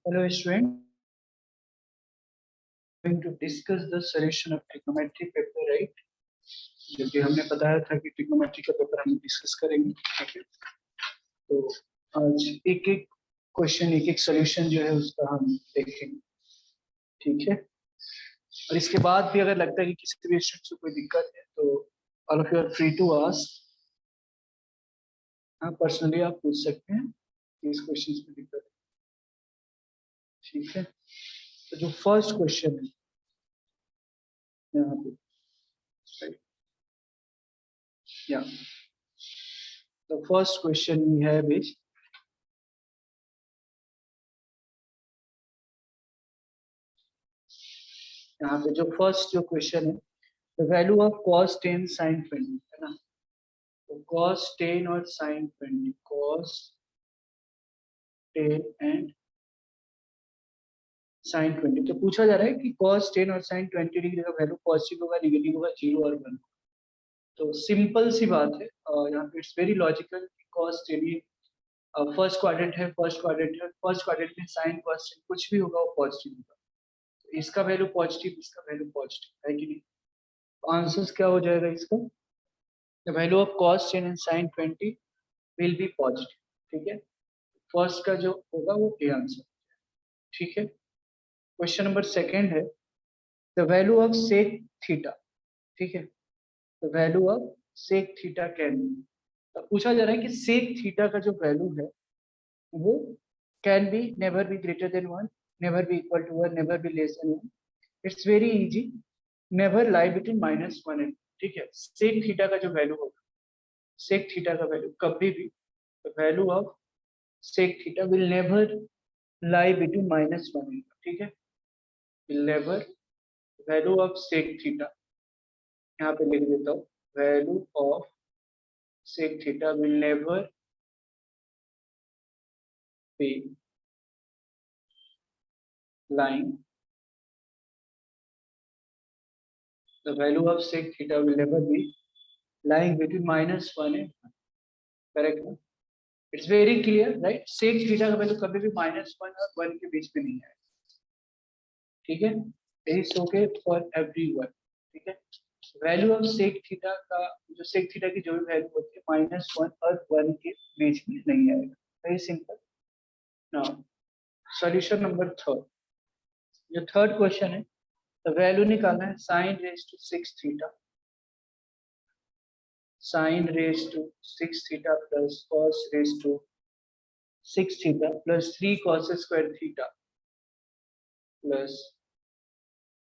Hello student, going to discuss the solution of trigonometry paper, right? जो कि हमने बताया था कि trigonometry का पेपर हम डिस्कस करेंगे, ठीक है? तो आज एक एक क्वेश्चन, एक एक सोल्यूशन जो है उसका हम देखेंगे, ठीक है? और इसके बाद भी अगर लगता है कि किसी भी स्टूडेंट को कोई दिक्कत है तो all of you are free to ask. हाँ, पर्सनली आप पूछ सकते हैं कि इस क्वेश्चन में दिक्कत है, ठीक है? तो जो फर्स्ट क्वेश्चन है यहाँ पे, या the first question we have is यहाँ पे जो फर्स्ट जो क्वेश्चन है, the value of cos 10 sin 20 है ना? तो cos 10 और sin 20, cos 10 एंड sin 20, तो पूछा जा रहा है कि cos 10 और sin 20 डिग्री का वैल्यू पॉजिटिव होगा, नेगेटिव होगा, 0 और 1। तो सिंपल सी बात है, यहाँ पे it's very logical. cos 10 first quadrant है, फर्स्ट क्वाड्रेंट में sin cos कुछ भी होगा वो पॉजिटिव होगा, तो इसका वैल्यू पॉजिटिव, इसका वैल्यू पॉजिटिव है कि नहीं? आंसर क्या हो जाएगा इसका? The value of cos 10 and sin 20 will be positive, ठीक है? फर्स्ट का जो होगा वो ए आंसर, ठीक है? क्वेश्चन नंबर सेकंड है the value of sec theta, ठीक है? The value of sec theta can be, तो पूछा जा रहा है कि sec थीटा का जो वैल्यू है वो can be never be greater than 1, never be equal to 1, never be less than 1। It's very easy, never lie between -1 and, ठीक है? sec थीटा का जो वैल्यू होगा, sec थीटा का वैल्यू कभी भी, the value of sec theta will never lie between -1, ठीक है? will never, value of sec theta, यहाँ पे लिख देता हूँ, value of sec theta will never be lying, the value of sec theta will never be lying between -1 and 1, correct ना? It's very clear, right? sec theta का value कभी भी -1 और 1 के बीच में नहीं है, ठीक है? इट्स ओके फॉर एवरीवन, ठीक है? वैल्यू ऑफ सेक थीटा का, जो सेक थीटा की जो भी वैल्यू होती है -1 और 1 के बीच में नहीं आएगा, very simple. Now solution number third, जो थर्ड क्वेश्चन है, तो वैल्यू निकालना है sin raise to 6 theta, sin raise to 6 theta plus cos raise to 6 theta plus 3 cos square theta plus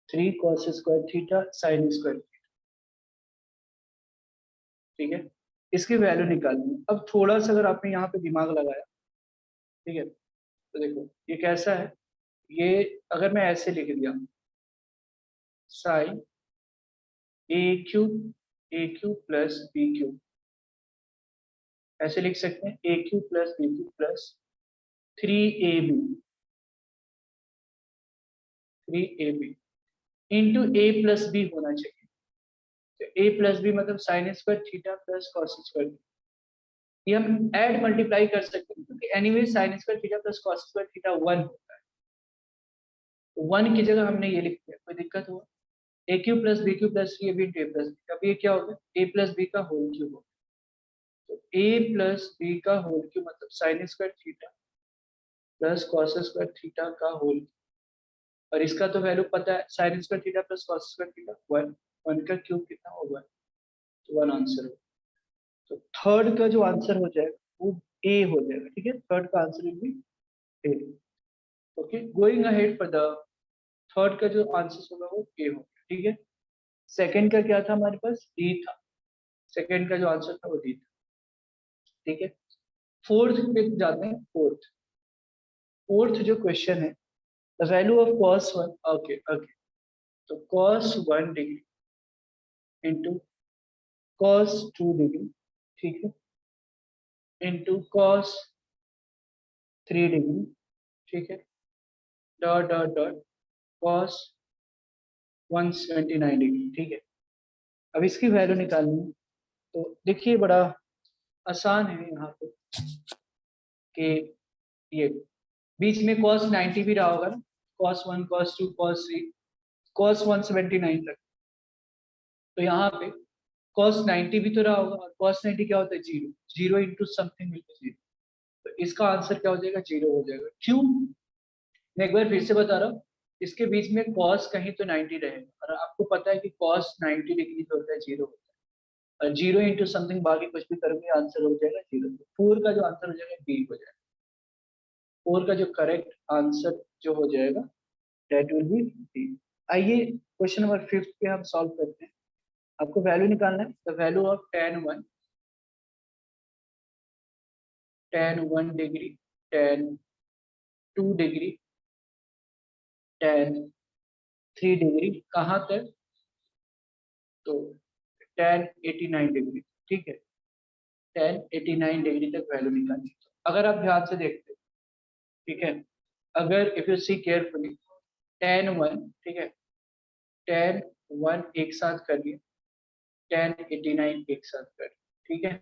3 cos square theta sin square, ठीक है? इसकी value निकालनी है। अब थोड़ा सा अगर आपने यहाँ पे दिमाग लगाया, ठीक है, तो देखो ये कैसा है, ये अगर मैं ऐसे लिख दिया sine a cube plus b cube, ऐसे लिख सकते हैं a cube plus b cube plus 3ab into a plus b होना चाहिए। तो ए प्लस बी मतलब sine square theta plus cos square, ये हम ऐड मल्टीप्लाई कर सकते हैं क्योंकि anyway sine square theta plus cos square theta 1 होता है, तो 1 की जगह हमने ये लिख दिया, कोई दिक्कत हुआ? A cube plus b cube plus 3ab into a plus b, अब ये क्या होगा? ए प्लस बी का होल क्यूब होगा, तो ए प्लस बी का होल क्यूब मतलब sine square theta plus cos square theta का होल, और इसका तो वैल्यू पता है, sine square theta plus cos square theta 1, 1 का क्यूब कितना होगा? तो 1 आंसर होगा। तो थर्ड का जो आंसर हो जाएगा वो ए हो जाएगा, ठीक है? थर्ड का answer will be A. Okay, going ahead for the third का जो आंसर होगा वो ए होगा, ठीक है? सेकंड का क्या था हमारे पास? डी था, सेकंड का जो आंसर था वो डी था, ठीक है? फोर्थ पे जाते हैं, फोर्थ जो क्वेश्चन है, the value of cos 1, okay okay, तो cos 1 degree into cos 2 degree, ठीक है, इंटू cos 3 डिग्री, ठीक है, dot dot dot cos 179 degree, ठीक है? अब इसकी वैल्यू निकालनी है, तो देखिए बड़ा आसान है यहाँ पे कि ये बीच में cos 90 भी रहा होगा ना, cos 1 cos 2 cos 3 cos 179 तक। तो यहाँ पे cos 90 भी तो रहा होगा, और cos 90 क्या होता है, जीरो, जीरो इंटू समथिंग मिलकर जीरो। तो इसका आंसर क्या हो जाएगा, जीरो हो जाएगा। क्यों, मैं एक बार फिर से बता रहा हूँ, इसके बीच में cos कहीं तो 90 रहेगा, और आपको पता है कि cos 90 डिग्री जो होता है जीरो होता है, और जीरो इंटू समथिंग बाकी कुछ भी करोगे आंसर हो जाएगा जीरो। फोर का जो आंसर हो जाएगा बी हो जाएगा। फोर का जो करेक्ट आंसर जो हो जाएगा दैट विल बी बी। आइए क्वेश्चन नंबर 5 पे हम सॉल्व करते हैं। आपको वैल्यू निकालना है, the value of tan 1 degree, tan 2 degree, tan 3 degree, कहाँ तक, तो tan 89 डिग्री, ठीक है, tan 89 डिग्री तक वैल्यू निकालनी। अगर आप ध्यान से देखते, ठीक है, अगर if you see carefully tan 1, ठीक है, tan 1 एक साथ कर लिया, tan 89 एक साथ कर लिया, ठीक है,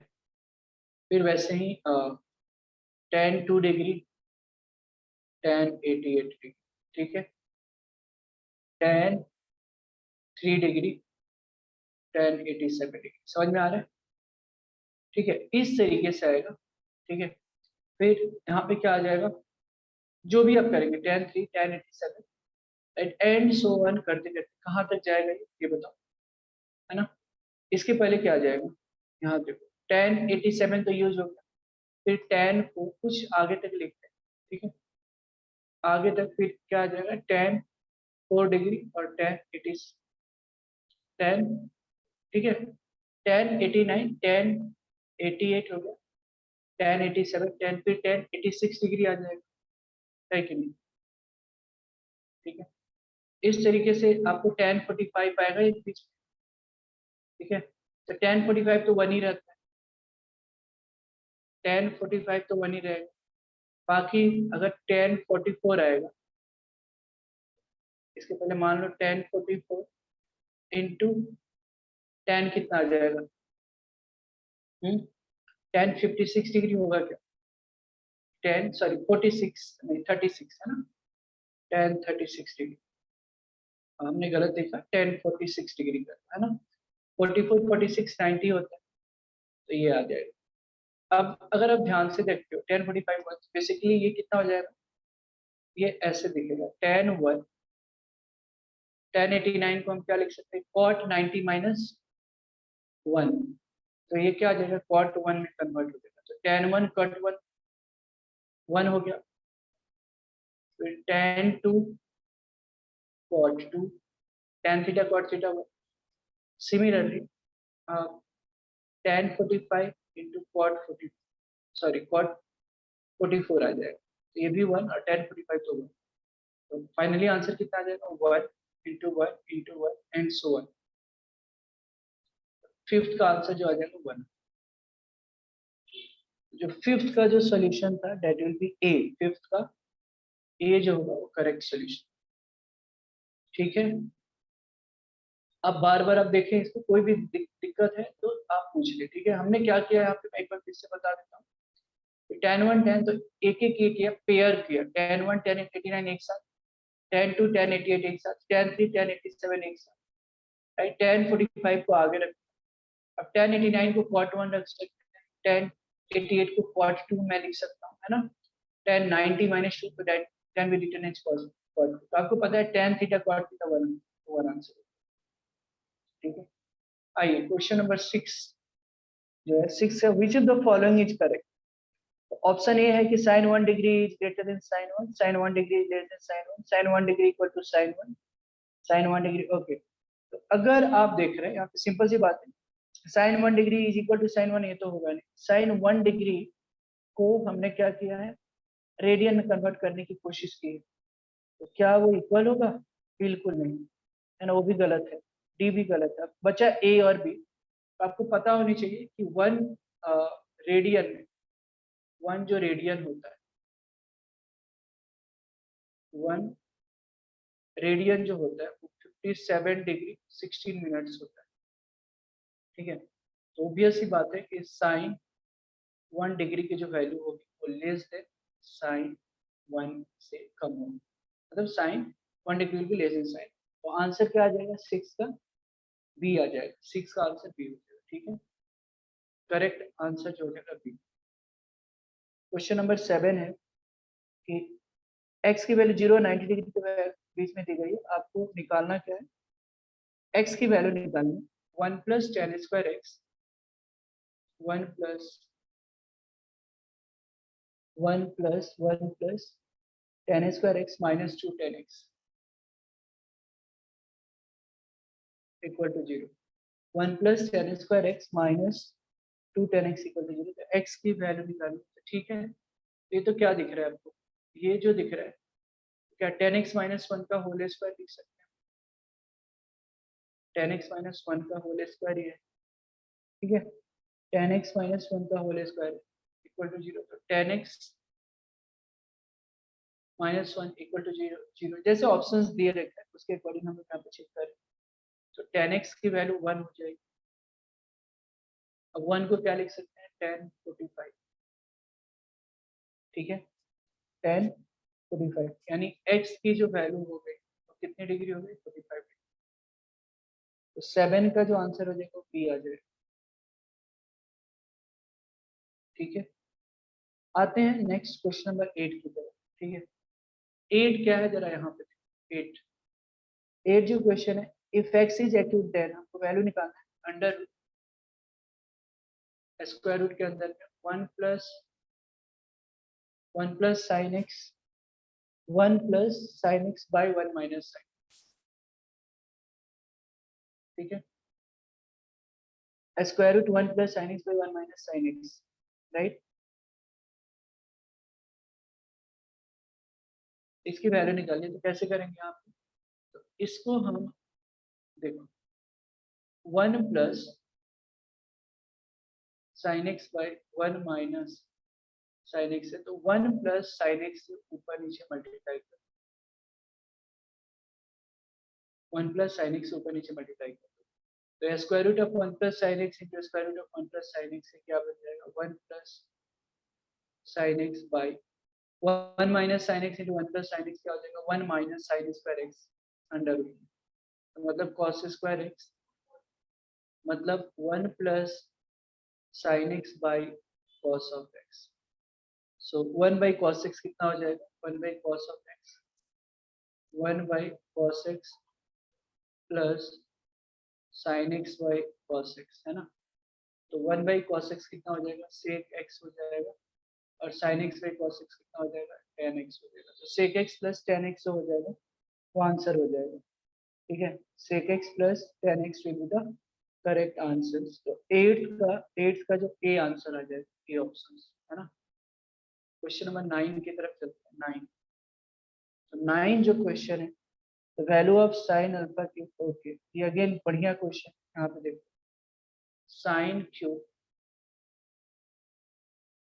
फिर वैसे ही tan 2 डिग्री, tan 88 डिग्री, ठीक है, tan 3 डिग्री, tan 87 डिग्री, समझ में आ रहा है, ठीक है, इस तरीके से आएगा, ठीक है। फिर यहाँ पे क्या आ जाएगा, जो भी आप करेंगे tan 3 tan 87 and so one करते करते कहाँ तक जाएगा ये बताओ, है ना। इसके पहले क्या आ जाएगा, यहाँ देखो tan 87 तो यूज हो गया, फिर tan को कुछ आगे तक लिखते हैं, ठीक है, आगे तक फिर क्या आ जाएगा tan 4 डिग्री और tan, ठीक है, tan 89 tan 88 हो गया, tan 87 tan, फिर tan 86 डिग्री आ जाएगा, है कि नहीं, ठीक है। इस तरीके से आपको tan 45 आएगा इस बीच में, ठीक है, तो tan 45 तो वन ही रहता है, tan 45 तो वन ही रहेगा। बाकी अगर tan 44 आएगा, इसके पहले मान लो tan 44 इंटू tan कितना आ जाएगा, tan 56 डिग्री होगा क्या, tan सॉरी 46 नहीं 36 है ना, tan 36 डिग्री, हमने गलत देखा, tan 46 डिग्री का है ना, 44 46 90 होता है, तो ये आ जाएगा। अब अगर आप ध्यान से देखते हो tan 45 बेसिकली ये कितना हो जाएगा, ये ऐसे दिखेगा tan 1, tan 89 को हम क्या लिख सकते हैं, cot 90 माइनस 1, तो ये क्या आ जाएगा, cot 1 में कन्वर्ट हो जाएगा, तो tan 1 cot 1 1 हो गया, फिर tan 2 cot 2, tan theta cot theta 1। Similarly tan 45 into cot 40 sorry cot 44 आ जाएगा, तो ये भी 1 और tan 45 तो 1, तो फाइनली आंसर कितना आ जाएगा, 1 into 1 into 1 and so on. Fifth का आंसर जो आ जाएगा 1, जो फिफ्थ का जो सॉल्यूशन था that will be A, fifth का ए जो होगा वो करेक्ट सॉल्यूशन, ठीक है। अब बार बार आप देखें, इसको कोई भी दिक्कत है तो आप पूछ ले, ठीक है। हमने क्या किया यहाँ पे, मैं एक बार फिर से बता देता हूँ, tan 1 tan तो एक एक किया, पेयर किया, tan 1 tan 89 एक साथ, tan 2 tan 88 एक साथ, tan 3 tan 87 एक साथ, राइट, tan 45 को आगे रख, अब tan 89 को cot 1 रख सकते हैं, tan 88 को cot 2 में लिख सकता हूँ, है ना, tan 90 माइनस 2 तो that can be written as cos 2, तो आपको पता है tan theta cot theta 1 one answer, ठीक है। आइए क्वेश्चन नंबर 6 जो है, 6 है which of the following is correct. Option A है कि sin 1 degree is greater than sin 1, sin 1 degree is less than sin 1, sin 1 degree equal to sin 1, sin 1 degree, okay. तो अगर आप देख रहे हैं यहाँ पे सिंपल सी बात है, sin 1 degree is equal to sin 1 ये तो होगा नहीं, sin 1 डिग्री को हमने क्या किया है, रेडियन में कन्वर्ट करने की कोशिश की है, तो क्या वो इक्वल होगा, बिल्कुल नहीं, है ना, वो भी गलत है, डी भी गलत है, बचा ए और बी। तो आपको पता होनी चाहिए कि वन रेडियन में, वन जो रेडियन होता है, वन रेडियन जो होता है वो 57 डिग्री 16 मिनट्स होता है, ठीक है। तो ऑब्वियस सी बात है कि साइन 1 डिग्री की जो वैल्यू होगी वो लेस देन साइन 1 से कम हो, मतलब sine 1 degree will be less than sine. तो आंसर क्या आ जाएगा 6 का, बी आ जाएगा, 6 का आंसर बी हो जाएगा। ठीक है, करेक्ट आंसर जो हो जाएगा बी। क्वेश्चन नंबर 7 है कि x की वैल्यू 0 90 डिग्री के बीच में दी गई है, आपको निकालना क्या है, x की वैल्यू निकालनी, 1 plus tan square x, 1 plus 1 plus tan square x minus 2 tan x equal to 0। 1 plus tan square x minus 2 tan x equal to 0। तो x की वैल्यू निकालनी, तो ठीक है, ये तो क्या दिख रहा है आपको, ये जो दिख रहा है क्या टेन एक्स माइनस वन का होल स्क्वायर लिख सकते हैं, टेन एक्स माइनस वन का होल स्क्वायर ये है, ठीक है, टेन एक्स माइनस वन का होल स्क्वायर इक्वल टू 0। तो tan x minus one equal to 0 0, जैसे ऑप्शंस दिए रहते हैं उसके अकॉर्डिंग हम यहाँ पे चेक करें, तो टेन एक्स की वैल्यू 1 हो जाएगी। अब 1 को क्या लिख सकते हैं, टेन 45, ठीक है, टेन 45, यानी x की जो वैल्यू हो गई तो कितनी डिग्री हो गई, 45 डिग्री। तो 7 का जो आंसर हो जाएगा बी आ जाएगा। ठीक है, आते हैं नेक्स्ट क्वेश्चन नंबर 8 की तरफ। ठीक है, 8 क्या है जरा यहाँ पे, 8 जो क्वेश्चन है, if x is equal to 10, हमको वैल्यू निकालना है, अंडर स्क्वायर रूट के अंदर में 1 plus sine x, 1 plus sine x by 1 minus sine, ठीक है, square root 1 plus sine x by 1 minus sine x, right. इसकी वैल्यू निकालिए, तो कैसे करेंगे आप, तो इसको हम देखो 1 plus sine x by 1 minus sine x है, तो 1 प्लस साइन एक्स से ऊपर नीचे मल्टीप्लाई कर, 1 प्लस साइन एक्स ऊपर नीचे मल्टीप्लाई कर, तो square root of 1 plus sine x into square root of 1 plus sine x से क्या बन जाएगा, 1 plus sine x by 1 minus sine x into 1 plus sine x क्या हो जाएगा, 1 minus sine square x under root, तो मतलब कॉस स्क्वायर एक्स, मतलब 1 plus sine x by cos of x. So 1 by cos x कितना हो जाएगा, 1 by cos of x, 1 by cos x plus sine x by cos x, है ना। तो 1 by cos x कितना हो जाएगा, सेक एक्स हो जाएगा, और sine x by cos x कितना हो जाएगा, टेन एक्स हो जाएगा। तो sec x plus tan x हो जाएगा, वो आंसर हो जाएगा। ठीक है, sec x plus tan x will be the correct answer. तो एट्थ का जो ए आंसर आ जाएगा, ए ऑप्शन, है ना। क्वेश्चन नंबर 9 की तरफ चलते हैं। 9, तो 9 जो क्वेश्चन है, value of sine alpha cube, okay, ये अगेन बढ़िया क्वेश्चन, यहाँ पे देखो sine cube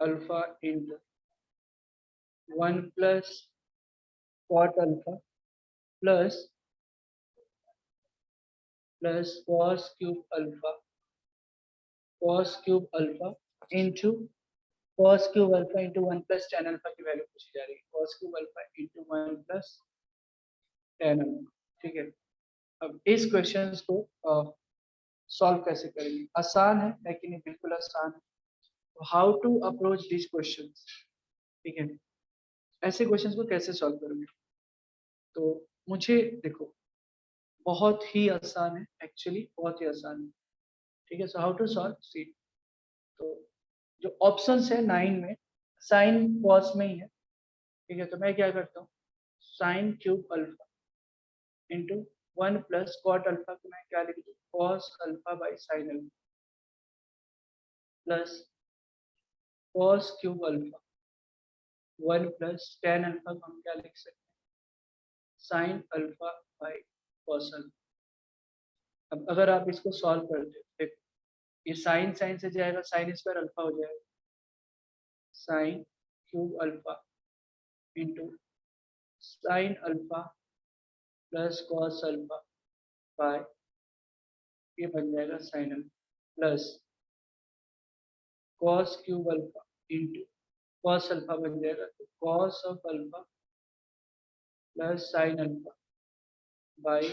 alpha into 1 plus cot alpha plus cos cube alpha into cos cube alpha into 1 plus tan alpha की वैल्यू पूछी जा रही है, cos cube alpha into 1 plus tan alpha. ठीक है, अब इस क्वेश्चन को सॉल्व कैसे करेंगे, आसान है कि नहीं, बिल्कुल आसान है। How to approach this question, ठीक है, ऐसे क्वेश्चन को कैसे सॉल्व करोगे, तो मुझे देखो बहुत ही आसान है, एक्चुअली बहुत ही आसान है। ठीक है, सो हाउ टू सॉल्व, सी, तो जो ऑप्शंस है 9 में साइन कॉस में ही है। ठीक है, तो मैं क्या करता हूँ, sine cube alpha into 1 plus cot alpha को मैं क्या लिख दूँ, cos alpha by sine alpha plus cos cube alpha 1 plus tan alpha को हम क्या लिख सकते हैं, sine alpha by cos alpha. अब अगर आप इसको सॉल्व करते हो, देखो ये साइन साइन से जाएगा, साइन स्क्वायर अल्फा हो जाएगा, sign cube alpha into sign alpha plus cos alpha by, ये बन जाएगा sign alpha plus cos cube alpha into cos alpha बन जाएगा, तो cos of alpha plus sine alpha by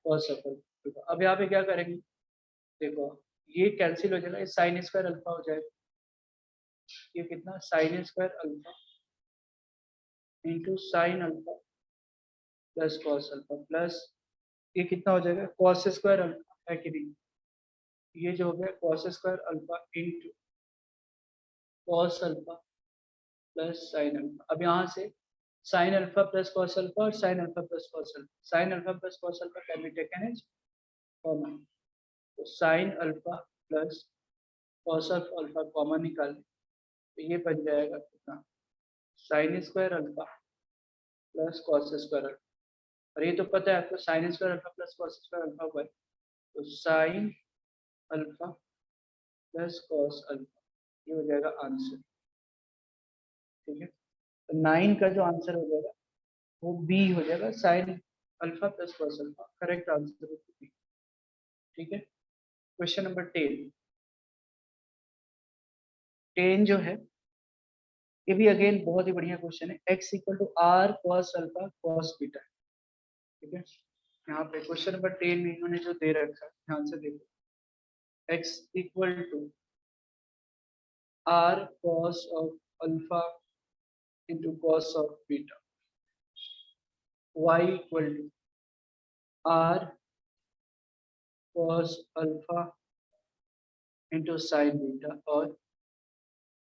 cos alpha. अब यहाँ पे क्या करेंगे, देखो ये कैंसिल हो जाएगा, ये साइन स्क्वायर अल्फा हो जाएगा, ये कितना sine square alpha into sign alpha plus cos alpha plus ये कितना हो जाएगा कॉस स्क्वायर अल्फा, है कि नहीं, ये जो हो गया cos square alpha into cos alpha plus sine alpha. अब यहाँ से sine alpha plus cos alpha और sine alpha plus cos alpha, sine alpha plus cos alpha can be taken as common, तो sine alpha plus cos of alpha common निकालें तो ये बन जाएगा कितना sine square alpha plus cos square alpha, और ये तो पता है आपको sine square alpha plus cos square alpha हुआ है, तो sine alpha plus cos alpha, ये हो जाएगा आंसर। ठीक है, तो 9 का जो आंसर हो जाएगा वो बी हो जाएगा, sign alpha plus cos alpha, correct answer है बी। ठीक है, क्वेश्चन नंबर 10 जो है ये भी अगेन बहुत ही बढ़िया क्वेश्चन है, x equal to r cos alpha cos beta. ठीक है, यहाँ पे क्वेश्चन नंबर 10 में इन्होंने जो दे रखा है ध्यान से देखो, x equal to r cos of alpha into cos of beta, y equal to r cos alpha into sine beta, और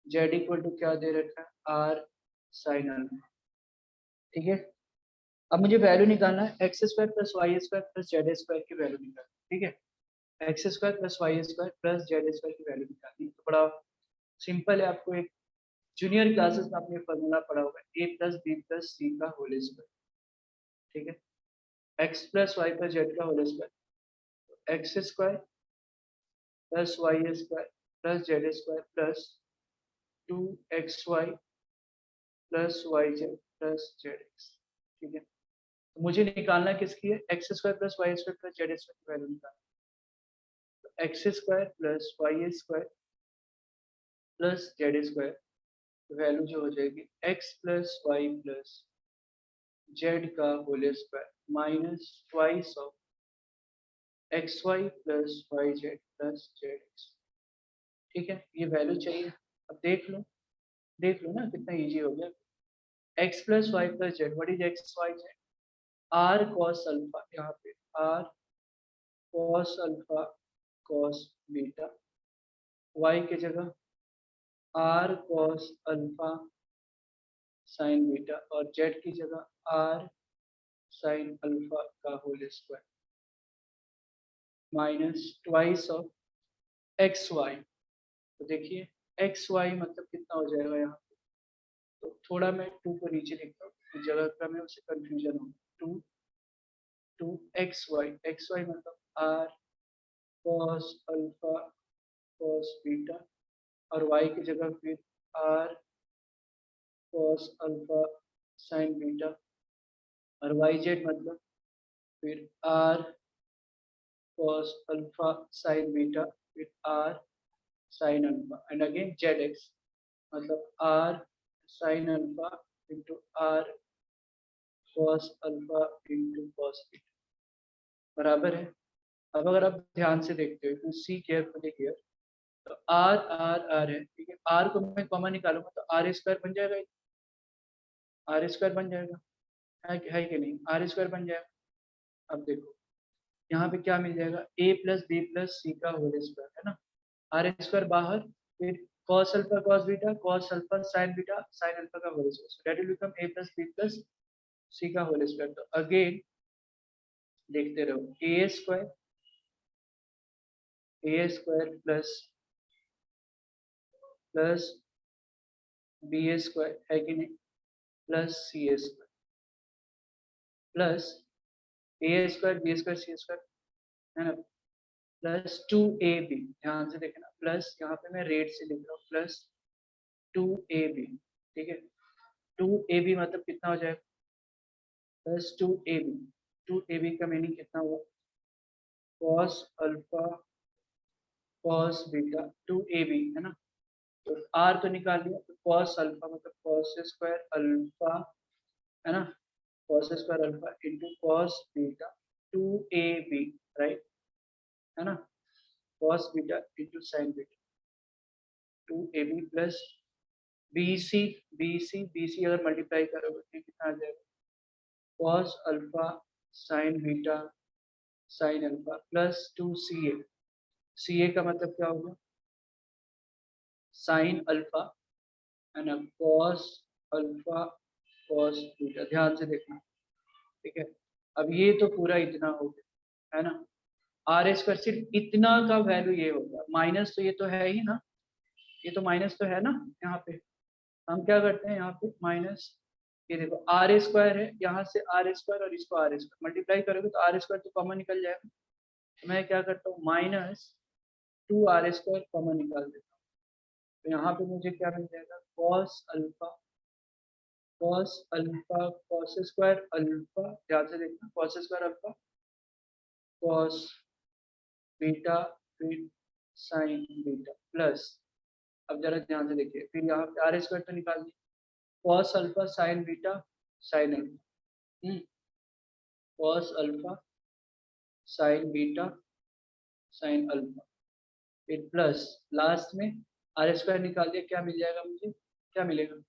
z इक्वल टू क्या दे रखा है आर साइन अल्फा। ठीक है, अब मुझे वैल्यू निकालना है x square plus y square plus z square की वैल्यू निकालना। ठीक है, x square plus y square plus z square की वैल्यू निकालनी है, तो बड़ा सिंपल है, आपको एक जूनियर क्लासेस में आपने फॉर्मूला पढ़ा होगा a plus b plus c का होल स्क्वायर। ठीक है, x plus y plus z का whole square, x square plus y square plus z square plus 2xy plus y z plus z x. ठीक है, तो मुझे निकालना किसकी है, x square plus y square plus z square की value निकालना, तो x square plus y square plus z square value जो हो जाएगी x plus y plus z का whole square minus twice of x y plus y z plus z x. ठीक है, ये वैल्यू चाहिए, अब देख लो ना कितना इजी हो गया, x plus y plus z, what is x y z, r cos alpha, यहाँ पे r cos alpha cos beta, y की जगह r cos alpha sine beta, और जेड की जगह आर साइन अल्फा का whole square minus twice of x y. तो देखिए एक्स वाई मतलब कितना हो जाएगा यहाँ पे, तो थोड़ा मैं 2 को नीचे लिखता हूँ जगह का मैं उससे कंफ्यूजन हो, 2 एक्स वाई मतलब r cos alpha cos beta, और वाई की जगह फिर r cos alpha sine beta, और वाई जेड मतलब फिर r cos alpha sin beta फिर r sin alpha, and again z x मतलब r sin alpha into r cos alpha into cos beta बराबर है। अब अगर आप ध्यान से देखते हो, सी केयरफुली हियर, तो r r r है, ठीक है, r को मैं कॉमन निकालूंगा तो आर स्क्वायर बन जाएगा, आर स्क्वायर बन जाएगा, है कि नहीं, आर स्क्वायर बन जाएगा। अब देखो यहाँ पे क्या मिल जाएगा, a plus b plus c का होल स्क्वायर, है ना, आर स्क्वायर बाहर, फिर cos alpha cos beta cos alpha sin beta sin alpha का whole square, that will become a plus b plus c का होल स्क्वायर। तो again देखते रहो, a square plus b square है कि नहीं, plus c square plus a square b square c square, है ना, प्लस 2ab, ध्यान से देखना, प्लस यहाँ पे मैं रेट से लिख रहा हूँ प्लस 2ab। ठीक है, 2ab मतलब कितना हो जाएगा, प्लस 2ab का मीनिंग कितना हुआ, cos alpha cos beta 2ab, है ना, तो r तो निकाल लिया, तो cos अल्फा मतलब cos स्क्वायर अल्फा, है ना, cos square alpha into cos beta 2ab, right, है ना, cos beta into sine beta 2ab plus b c अगर मल्टीप्लाई करोगे तो कितना आ जाएगा, cos alpha sine beta sine alpha plus 2ca, ca का मतलब क्या होगा, साइन अल्फा, है ना, कॉस अल्फा कॉस बीटा, ध्यान से देखना, ठीक है। अब ये तो पूरा इतना हो गया, है ना, आर स्क्वायर सिर्फ इतना का वैल्यू ये होगा, माइनस तो ये तो है ही ना, ये तो माइनस तो है ना, यहाँ पे हम क्या करते हैं, यहाँ पे माइनस, ये देखो आर स्क्वायर है, यहाँ से आर स्क्वायर और इसको आर स्क्वायर मल्टीप्लाई करोगे तो आर स्क्वायर तो कॉमन निकल जाएगा, तो मैं क्या करता हूँ माइनस 2r² कॉमन निकाल देता हूँ, तो यहाँ पे मुझे क्या मिल जाएगा, cos alpha cos square alpha, ध्यान से देखना, cos square alpha cos beta फिर साइन बीटा प्लस, अब जरा ध्यान से देखिए, फिर यहाँ पे आर स्क्वायर तो निकाल दिया, cos alpha sine beta sine alpha, cos alpha sine beta sine alpha, फिर प्लस लास्ट में आर स्क्वायर निकाल दिया, क्या मिल जाएगा मुझे, क्या मिलेगा,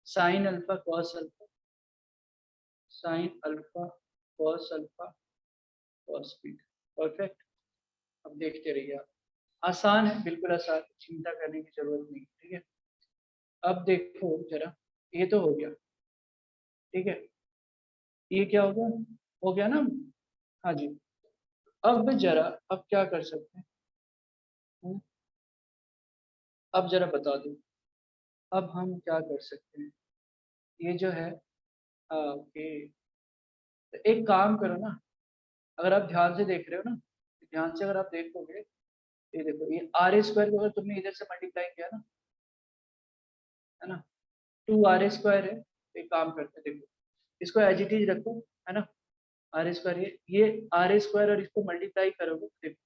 sine alpha cos alpha sine alpha cos alpha cos beta, perfect. अब देखते रहिए आप, आसान है, बिल्कुल आसान, चिंता करने की जरूरत नहीं, ठीक है। अब देखो जरा, ये तो हो गया, ठीक है, ये क्या हो गया ना, हाँ जी। अब जरा, अब क्या कर सकते हैं, हम्म, अब जरा बता दो, अब हम क्या कर सकते हैं, ये जो है, ओके, तो एक काम करो ना, अगर आप ध्यान से देख रहे हो ना, ध्यान से अगर आप देखोगे, ये देखो, ये आर स्क्वायर को अगर तुमने इधर से मल्टीप्लाई किया ना, है ना, 2r² है, तो एक काम करते हैं, देखो इसको एज इट इज रखो, है ना, आर स्क्वायर, ये आर स्क्वायर और इसको मल्टीप्लाई करोगे, देखो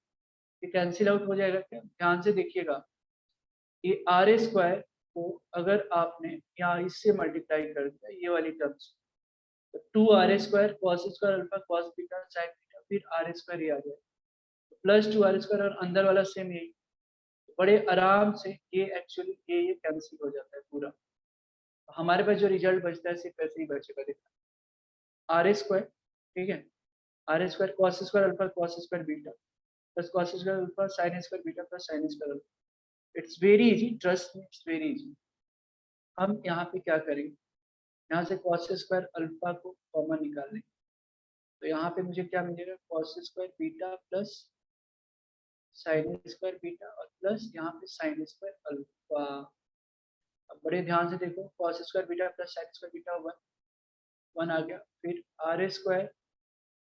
ये कैंसिल आउट हो जाएगा क्या, ध्यान से देखिएगा, ये आर स्क्वायर को अगर आपने यहाँ इससे मल्टीप्लाई कर दिया, ये वाली टर्म्स, तो 2r² cos square alpha cos beta sine beta फिर आर स्क्वायर ये आ जाएगा, प्लस 2r² और अंदर वाला सेम यही, बड़े आराम से ये एक्चुअली ये कैंसिल हो जाता है पूरा, हमारे पास जो रिजल्ट बचता है सिर्फ ऐसे ही बचेगा, देखो आर स्क्वायर, ठीक है, r square cos square alpha cos square beta plus cos square alpha sine square beta plus sine square alpha, it's very easy, trust me, it's very easy. हम यहाँ पे क्या करेंगे, यहाँ से कॉस स्क्वायर अल्फा को कॉमन निकाल लेंगे, तो यहाँ पे मुझे क्या मिलेगा, cos square beta plus sine square beta और प्लस यहाँ पे साइन स्क्वायर अल्फा, अब बड़े ध्यान से देखो, cos square beta plus sine square beta 1 आ गया, फिर r square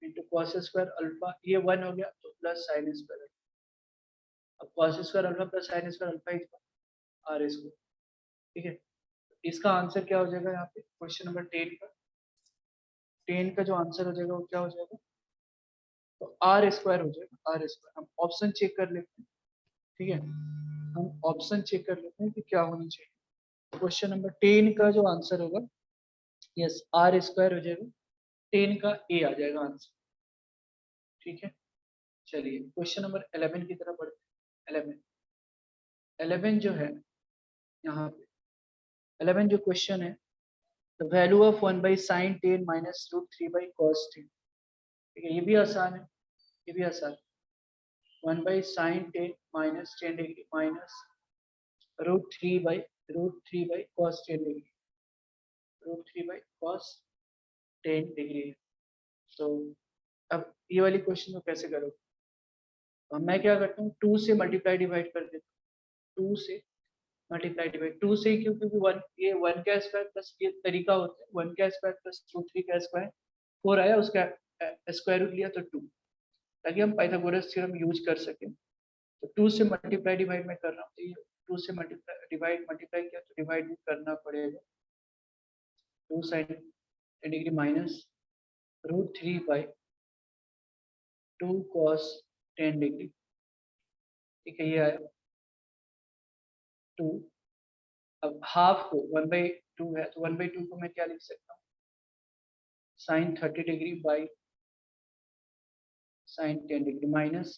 into cos square alpha, ये 1 हो गया, तो प्लस साइन स्क्वायर, अब cos square alpha plus sine square alpha is r square, ठीक है। इसका आंसर क्या हो जाएगा, यहाँ पे क्वेश्चन नंबर 10 का जो आंसर हो जाएगा वो क्या हो जाएगा, तो आर स्क्वायर हो जाएगा, आर स्क्वायर। हम ऑप्शन चेक कर लेते हैं, ठीक है, हम ऑप्शन चेक कर लेते हैं कि क्या होना चाहिए, क्वेश्चन नंबर 10 का जो आंसर होगा, यस आर स्क्वायर हो जाएगा, 10 का ए आ जाएगा आंसर, ठीक है। चलिए क्वेश्चन नंबर 11 की तरफ बढ़ते हैं, 11 जो है, यहाँ पे 11 जो क्वेश्चन है, the value of 1/sin 10 minus √3/cos 10, ठीक है, ये भी आसान है, ये भी आसान, 1/sin 10 minus 10 degree minus √3/cos 10 degree, √3/cos 10 degree है, तो अब ये वाली क्वेश्चन को कैसे करोगे, तो मैं क्या करता हूँ, 2 से मल्टीप्लाई डिवाइड कर देता हूँ, 2 से मल्टीप्लाई डिवाइड, 2 से क्योंकि वन, ये 1 का स्क्वायर प्लस, ये तरीका होता है 1 का स्क्वायर प्लस √3 का स्क्वायर, 4 आया, उसका स्क्वायर रूट लिया तो 2, ताकि हम पाइथागोरस थ्योरम यूज कर सकें, तो 2 से मल्टीप्लाई डिवाइड में कर रहा हूँ, तो ये 2 से मल्टीप्लाई किया तो डिवाइड भी करना पड़ेगा, 2 sin 10 degree minus √3/2 cos 10 degree, ठीक है, ये आया 2, अब हाफ को 1/2 है, तो 1/2 को मैं क्या लिख सकता हूँ, sine 30 degree by sine 10 degree minus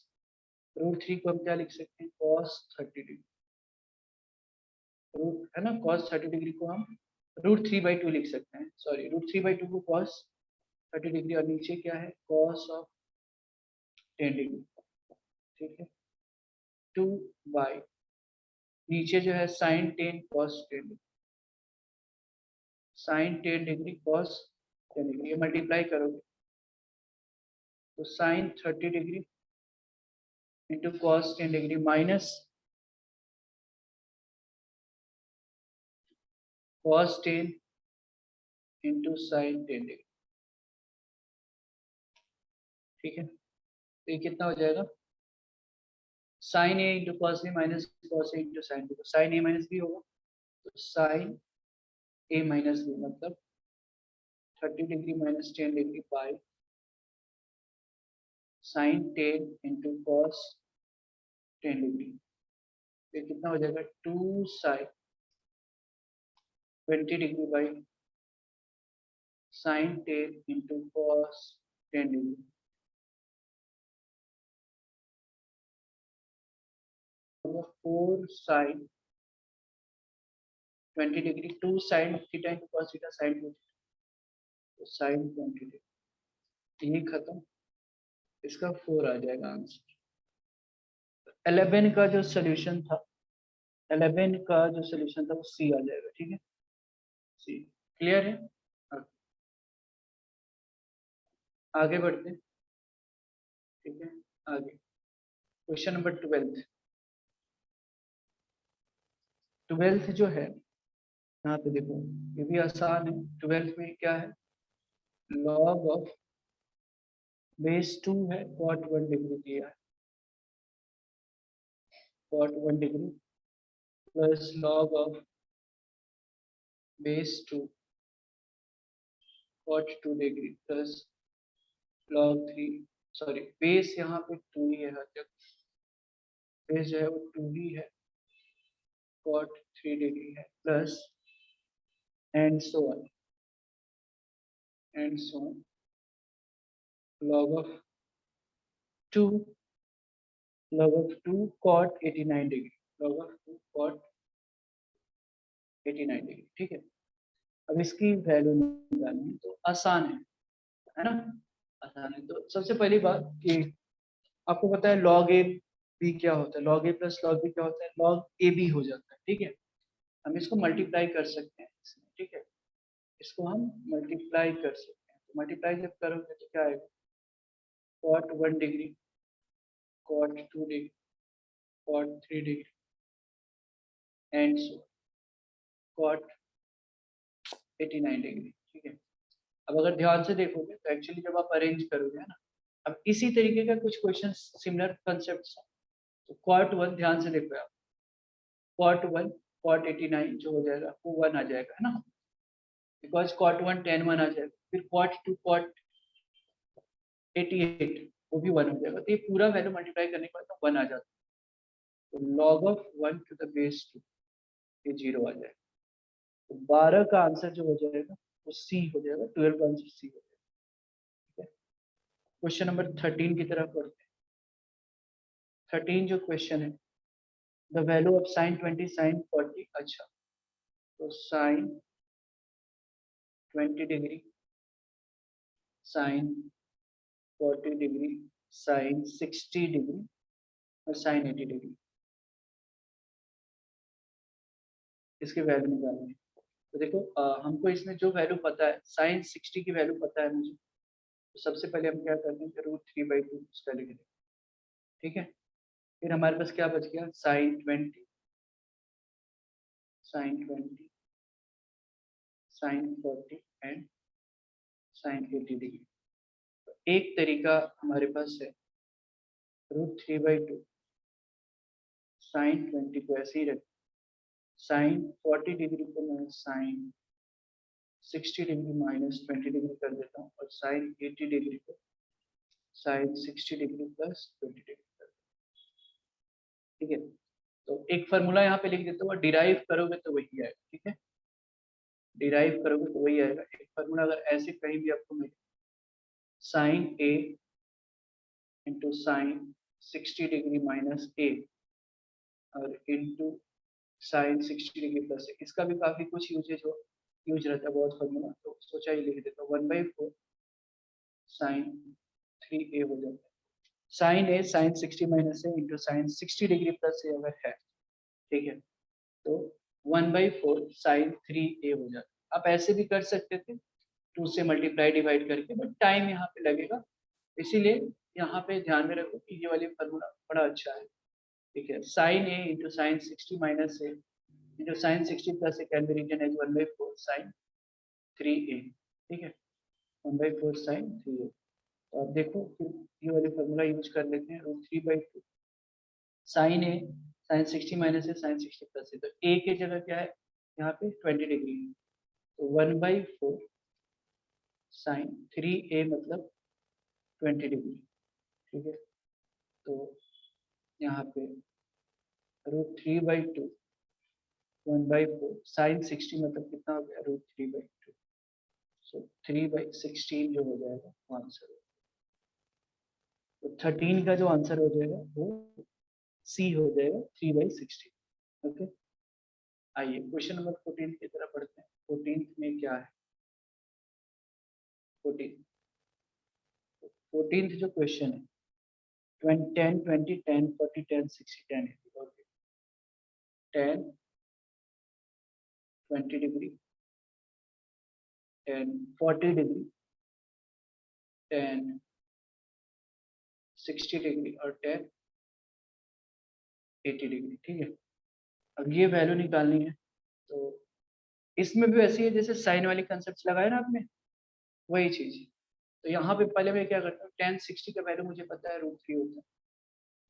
√3 को हम क्या लिख सकते हैं, cos 30 डिग्री, रूट है ना, cos 30 डिग्री को हम √3/2 लिख सकते हैं, सॉरी √3/2 को cos 30 डिग्री, और नीचे क्या है, cos ऑफ 10 डिग्री, ठीक है, 2 बाई नीचे जो है sine 10 cos 10 degree, sine 10 degree cos 10 degree, ये मल्टीप्लाई करोगे तो sine 30 degree into cos 10 degree minus cos 10 into sine 10 degree, ठीक है, तो ये कितना हो जाएगा, sine A into cos A minus cos A into sine B, तो साइन ए माइनस बी होगा, तो साइन ए माइनस बी मतलब 30 degree minus 10 degree by sine 10 into cos 10 degree, ये कितना हो जाएगा, 2 sine 20 degree by sine 10 into cos 10 degree, तो 4 sine 20 degree, 2 sine theta into cos theta sine 2 तो sine 20 degree, ये खत्म, इसका 4 आ जाएगा आंसर। 11 का जो सोल्यूशन था, 11 का जो सोल्यूशन था वो सी आ जाएगा, ठीक है, सी, क्लियर है। आगे बढ़ते हैं, ठीक है, आगे क्वेश्चन नंबर 12 जो है, यहाँ पे देखो ये भी आसान है, 12 में क्या है, लॉग ऑफ बेस 2 है, cot 1 डिग्री दिया है, cot 1 degree plus log of base 2 cot 2 degree plus log 3, sorry base यहाँ पे 2 ही है, हर जगह बेस जो है वो 2 ही है, cot 3 डिग्री है plus and so on log of 2 cot 89 degree, log of 2 cot 89 degree, ठीक है। अब इसकी वैल्यू निकालनी है तो आसान है ना, आसान है। तो सबसे पहली बात कि आपको पता है log a b क्या होता है, log a plus log b क्या होता है, log a b हो जाता है, ठीक है। हम इसको मल्टीप्लाई कर सकते हैं इसमें, ठीक है, इसको हम मल्टीप्लाई कर सकते हैं, तो मल्टीप्लाई जब करोगे तो क्या आएगा, cot 1 degree cot 2 degree cot 3 degree and so cot 89 degree, ठीक है। अब अगर ध्यान से देखोगे तो एक्चुअली जब आप अरेंज करोगे है ना, अब इसी तरीके का कुछ क्वेश्चन सिमिलर कंसेप्ट है, तो cot 1 ध्यान से देखो आप, cot 1 cot 89 जो हो जाएगा वो 1 आ जाएगा है ना, बिकॉज cot 1 tan 1 आ जाएगा, फिर cot 2 cot 88 वो भी 1 हो जाएगा, तो ये पूरा वैल्यू मल्टीप्लाई करने के बाद 1 आ जाता है, तो log of 1 to the base 2 ये 0 आ जाएगा, तो 12 का आंसर जो हो जाएगा वो सी हो जाएगा, 12 का आंसर सी हो जाएगा, ठीक है। क्वेश्चन नंबर 13 की तरफ बढ़ते हैं। 13 जो क्वेश्चन है, the value of sine 20 sine 40, अच्छा तो sine 20 degree sine 40 degree sine 60 degree और साइन 80 डिग्री, इसकी वैल्यू निकालनी है। तो देखो हमको इसमें जो वैल्यू पता है, साइन 60 की वैल्यू पता है मुझे, तो सबसे पहले हम क्या करते हैं, √3/2 उसका लिख दें, ठीक है। फिर हमारे पास क्या बच गया, sine 20 sine 40 and sine 80 degree. तो एक तरीका हमारे पास है, √3/2 साइन 20 को ऐसे ही रख, साइन 40 डिग्री को मैं साइन 60 डिग्री माइनस 20 डिग्री कर देता हूँ, और साइन 80 डिग्री को साइन 60 डिग्री प्लस 20 डिग्री कर देता हूँ, ठीक है। तो एक फार्मूला यहाँ पे लिख देता हूँ, डिराइव करोगे तो वही आएगा, ठीक है, डिराइव करोगे तो वही आएगा, एक फॉर्मूला अगर ऐसे कहीं भी आपको मिले, sign A into sine 60 degree minus ए और इंटू साइन 60 डिग्री प्लस ए, इसका भी काफी कुछ यूज रहता है बहुत फॉर्मूला, तो सोचा ही लिख देता हूँ 1/4 साइन 3a हो जाता है। Sine A sign 60 minus A into sine 60 degree plus ए अगर है, ठीक है, तो 1/4 साइन 3a हो जाता है। आप ऐसे भी कर सकते थे 2 से मल्टीप्लाई डिवाइड करके, बट टाइम यहाँ पे लगेगा, इसीलिए यहाँ पे ध्यान में रखो कि ये वाली फॉर्मूला बड़ा अच्छा है, ठीक है। Sine A into sine 60 minus A into sine 60 plus A can be written as 1/4 sine 3a, ठीक है, 1/4 साइन 3a। तो आप देखो फिर ये वाली फॉर्मूला यूज कर लेते हैं, √3/2 साइन ए साइन 60 माइनस ए साइन 60 प्लस ए, तो ए की जगह क्या है यहाँ पे 20 डिग्री है, तो 1/4 साइन 3a मतलब 20 डिग्री, ठीक है। तो यहाँ पे √3/2 1/4 साइन 60 मतलब कितना हो गया √3/2, सो 3/16 जो हो जाएगा वो आंसर। तो 13 का जो आंसर हो जाएगा वो सी हो जाएगा 3/16। ओके, आइए क्वेश्चन नंबर 14 की तरफ पढ़ते हैं। 14 में क्या है, 14th जो क्वेश्चन है 10 20 10 40 10 60 10 80, 10 20 डिग्री 10 40 डिग्री 10 60 डिग्री और 10 80 डिग्री, ठीक है। अब ये वैल्यू निकालनी है, तो इसमें भी वैसे ही है जैसे साइन वाली कंसेप्ट लगाए ना आपने, वही चीज। तो यहाँ पे पहले मैं क्या करता हूँ, 10 60 का वैल्यू मुझे पता है √3 होता है,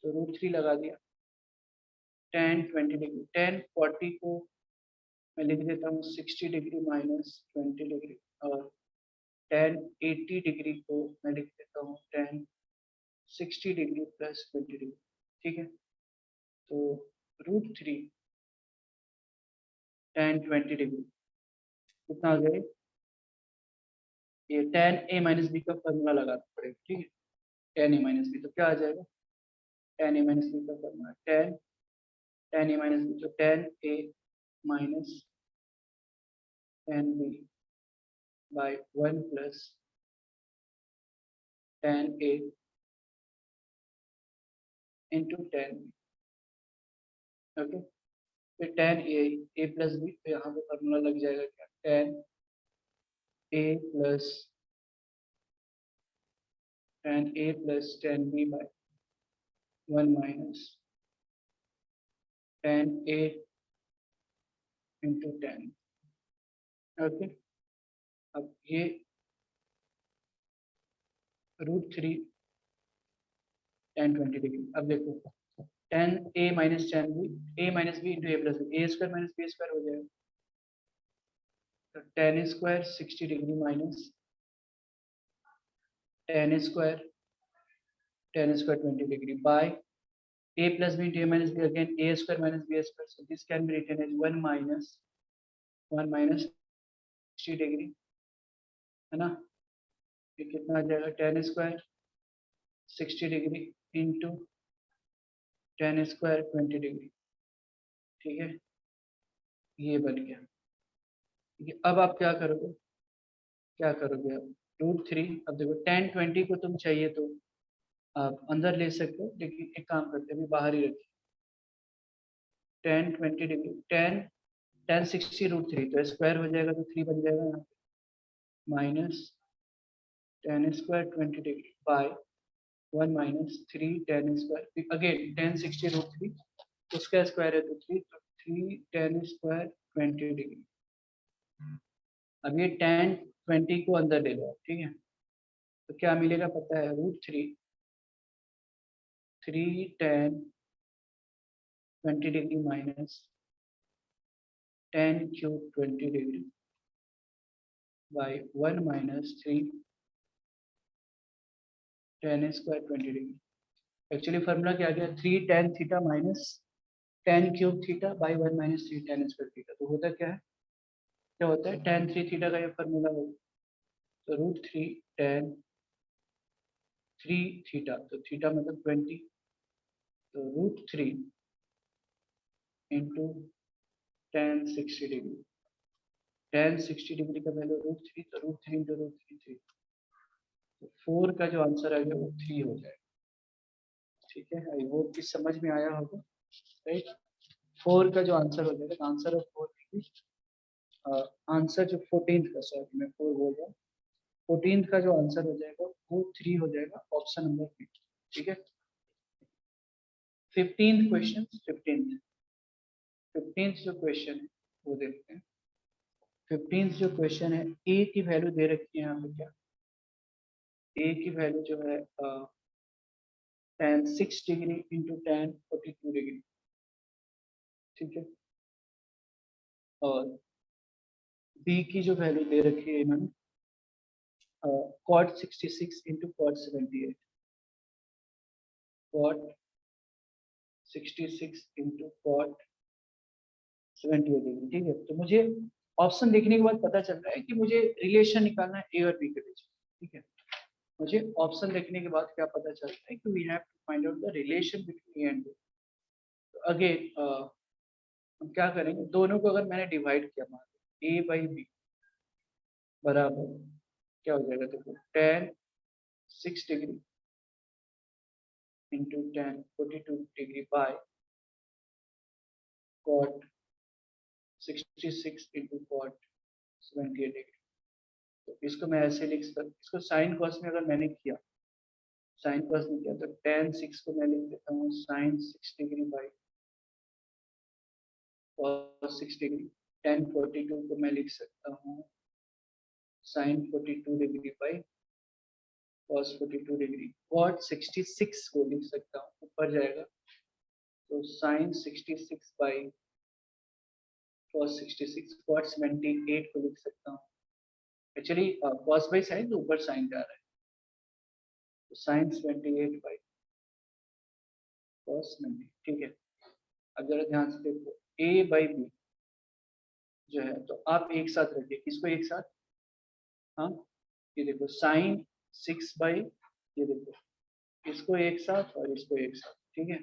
तो √3 लगा दिया। 10 20 डिग्री 10 40 को मैं लिख देता हूँ 60 डिग्री माइनस 20 डिग्री, और 10 80 डिग्री को मैं लिख देता हूँ 10 60 डिग्री प्लस 20 डिग्री, ठीक है। तो √3 10 20 डिग्री कितना हो जाएगा, ये tan a माइनस बी का फॉर्मूला लगाना पड़ेगा, ठीक है। tan a माइनस बी तो क्या आ जाएगा, tan a माइनस बी का formula tan a minus B, तो tan a minus tan b by 1 plus tan a into tan b, okay. फिर tan a प्लस बी, तो यहाँ पे फॉर्मूला लग जाएगा क्या, tan a plus tan b by 1 minus tan a into tan, okay. अब ये √3 tan 20 डिग्री, अब देखो tan a minus tan b, a minus B into a plus B, a square minus B square हो जाएगा, तो tan square 60 degree minus tan square 20 degree by a plus b into a minus b, again a square minus b square, so this can be written as 1 minus 60 degree, है ना। ये कितना आ जाएगा, tan square 60 degree into tan square 20 degree, ठीक है, ये बन गया, ठीक है। अब आप क्या करोगे आप √3, अब देखो tan 20 को तुम चाहिए तो आप अंदर ले सकते हो, लेकिन एक काम करते हैं अभी बाहर ही रखिए। tan 20 डिग्री tan 60 √3, तो स्क्वायर हो जाएगा तो 3 बन जाएगा यहाँ पे, minus tan square 20 degree bye 1 minus 3 tan square, again tan 60 √3, उसका स्क्वायर है तो 3, तो 3 tan स्क्वायर 20 डिग्री। अब ये tan 20 को अंदर ले लो, ठीक है, तो क्या मिलेगा पता है, √3 tan 20 degree minus tan cube 20 degree bye 1 minus 3 tan square 20 degree. Actually formula क्या गया, 3 tan theta minus tan cube theta by 1 minus 3 tan square theta, तो होता क्या है, क्या होता है tan 3 थीटा का ये फॉर्मूला होगा, तो √3 tan 3 थीटा, तो थीटा मतलब 20, तो √3 into tan 60 degree, tan 60 degree का वैल्यू √3, तो √3 इंटू √3 3, तो 4 का जो आंसर आएगा वो 3 हो जाएगा। ठीक है, आई वो कि समझ में आया होगा, राइट। 4 का जो आंसर हो जाएगा, आंसर ऑफ 4, आंसर जो 14th का, सॉरी मैं 4 बोल रहा हूँ, 14th का जो आंसर हो जाएगा वो 3 हो जाएगा, ऑप्शन नंबर बी। ठीक है, 15th क्वेश्चन, 15th जो क्वेश्चन है वो देखते हैं। 15th जो क्वेश्चन है, ए की वैल्यू दे रखी है यहाँ पे, क्या ए की वैल्यू जो है tan 6 degree into tan 42 degree. ठीक है, और बी की जो वैल्यू दे रखी है इन्होंने cot 66 into cot 78, cot 66 into cot 78 degree. ठीक है, तो मुझे ऑप्शन देखने के बाद पता चल रहा है कि मुझे रिलेशन निकालना है ए और बी के बीच। ठीक है, मुझे ऑप्शन देखने के बाद क्या पता चलता है कि we have to find out the relation between A and B. तो अगेन हम क्या करेंगे, दोनों को अगर मैंने डिवाइड किया, मान ए बाई बी बराबर क्या हो जाएगा, देखो tan 6 degree into tan 42 degree by cot 66 into cot 78 degree. तो इसको मैं ऐसे लिख सकता, इसको साइन कॉस में अगर मैंने किया, साइन कॉस में किया, तो tan 6 को मैं लिख देता हूँ sin 6 degree by cos 6 degree. tan 42 को मैं लिख सकता हूँ sin 42 degree by cos 42 degree. cot 66 को लिख सकता हूँ, ऊपर जाएगा तो sin 66 बाई cos 66, cot 78 को लिख सकता हूँ, एक्चुअली cos बाई sin तो ऊपर sin जा रहा है, तो sin 78 बाई cos 90। ठीक है, अब जरा ध्यान से देखो, a बाई बी जो है, तो आप एक साथ रखिए, किसको एक साथ, हाँ ये देखो sin 6 बाई, ये देखो इसको एक साथ और इसको एक साथ। ठीक है,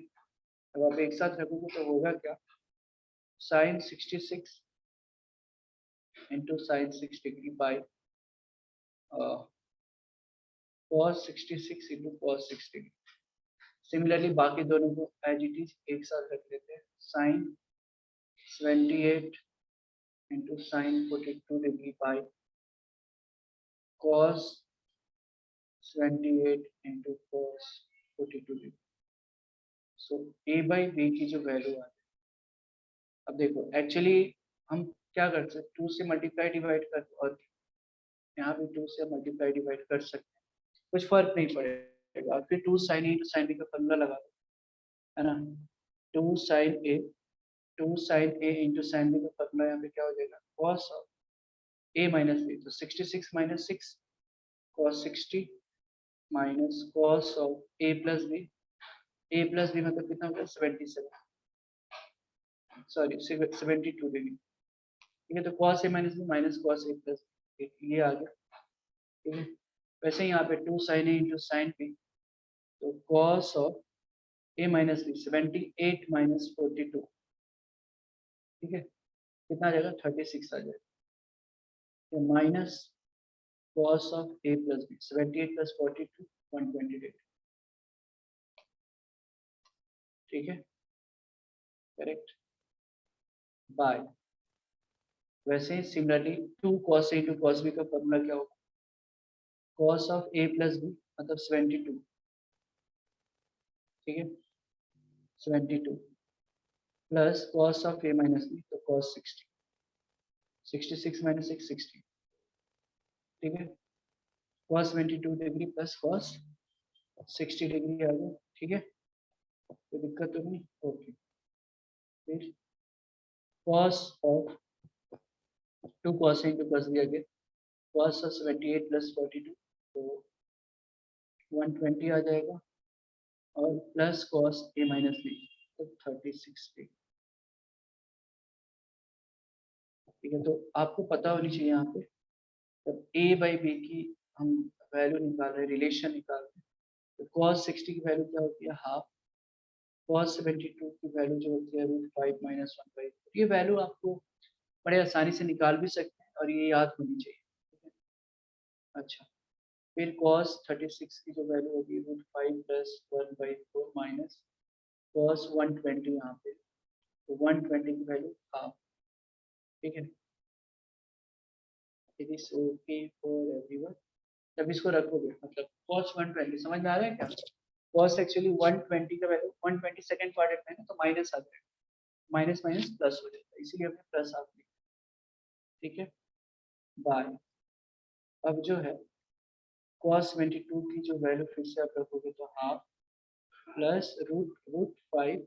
अब आप एक साथ रखोगे तो होगा क्या, sin 66 into sin 6 degree by cos 66 into cos 6 degree. Similarly बाकी दोनों को एज इट इज एक साथ रख लेते हैं, sin 78 into sin 42 degree by cos 78 into cos 42 degree. So a by B की जो वैल्यू आ रही है, अब देखो एक्चुअली हम क्या कर सकते, 2 से मल्टीप्लाई डिवाइड कर, और यहाँ भी 2 से मल्टीप्लाई डिवाइड कर सकते हैं, कुछ फर्क नहीं पड़ेगा। आप फिर 2 sin a sin b का फॉर्मूला लगा दो, है ना, 2 sin a, 2 sin a into sin b का फॉर्मूला यहाँ पे क्या हो जाएगा, cos of a minus b, तो 66 minus 6 cos 60 minus cos of a plus b, a plus b मतलब कितना होगा 77, सॉरी 72 डिग्री। ठीक है, तो cos a minus b minus cos a plus ये आ गया। ठीक है, वैसे ही यहाँ पे 2 sin a into sin b, तो cos of a minus b 78 minus 42। ठीक है, कितना आ जाएगा 36 आ जाएगा, तो minus cos of a plus b 78 plus 42 128। ठीक है, करेक्ट, बाय, वैसे ही similarly 2 cos a two cos b का फॉर्मूला क्या होगा, cos of a plus b मतलब 72। ठीक है, 72 plus cos of a minus b तो cos 60, 66 माइनस 6 60। ठीक है, cos 72 degree plus cos 60 degree आ गया। ठीक है, कोई दिक्कत तो नहीं, ओके। फिर cos of 2 cos a into cos b आ गया, cos ऑफ 78 प्लस 42 तो 120 आ जाएगा, और plus cos a minus b तो 36 डिग्री। ठीक है, तो आपको पता होनी चाहिए यहाँ पे तो a बाई बी की हम वैल्यू निकाल रहे हैं, रिलेशन निकाल रहे हैं। तो cos 60 की वैल्यू क्या होती है, हाफ। cos 72 की वैल्यू जो होती है √5 माइनस 1/4। ये वैल्यू आपको बड़े आसानी से निकाल भी सकते हैं और ये याद होनी चाहिए। अच्छा, फिर cos 36 की जो वैल्यू होगी √5 प्लस 1/4 माइनस cos 120 यहाँ पे, तो 120 की वैल्यू हाफ। ठीक है, it is okay for everyone. जब इसको रखोगे मतलब cos 120 समझ में आ रहा है क्या? cos एक्चुअली 120 का वैल्यू 120 सेकंड क्वाड्रेंट में है तो माइनस आ जाएगा, माइनस माइनस प्लस हो जाएगा, इसीलिए हमने प्लस आप लिखा। ठीक है, बाय। अब जो है cos 22 की जो वैल्यू फिर से आप रखोगे तो हाफ प्लस √5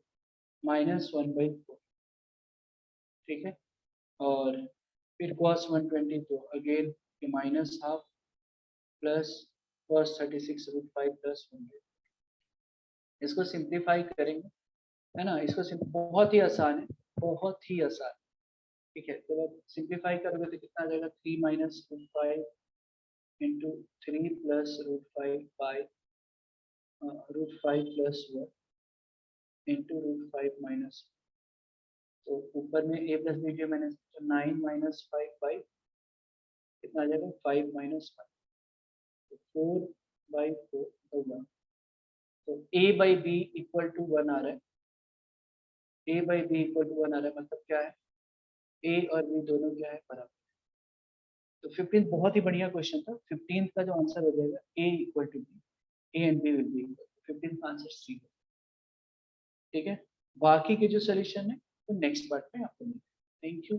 माइनस 1/4। ठीक है, और फिर cos 120 तो अगेन ये minus half plus cos 36 √5 plus 1/4। इसको सिंप्लीफाई करेंगे, है ना, इसको बहुत ही आसान है, बहुत ही आसान। ठीक है, जब आप सिंप्लीफाई करोगे तो कितना आ जाएगा, 3 minus √5 into 3 plus √5 by √5 plus 1 into √5 minus. तो ऊपर में a प्लस बी मैंने 9 माइनस 5 बाई कितना आ जाएगा 5 माइनस 5, तो 4/4 तो 1। तो a by B equal to 1 आ रहा है, a by B equal to 1 आ रहा है, मतलब क्या है, a और b दोनों क्या है, बराबर। तो 15 बहुत ही बढ़िया क्वेश्चन था। 15 का जो आंसर हो जाएगा a equal to b, a and b will be equal. 15 का आंसर सी है। ठीक है, बाकी के जो सोल्यूशन है वो नेक्स्ट पार्ट में आपको मिलेगा। Thank you.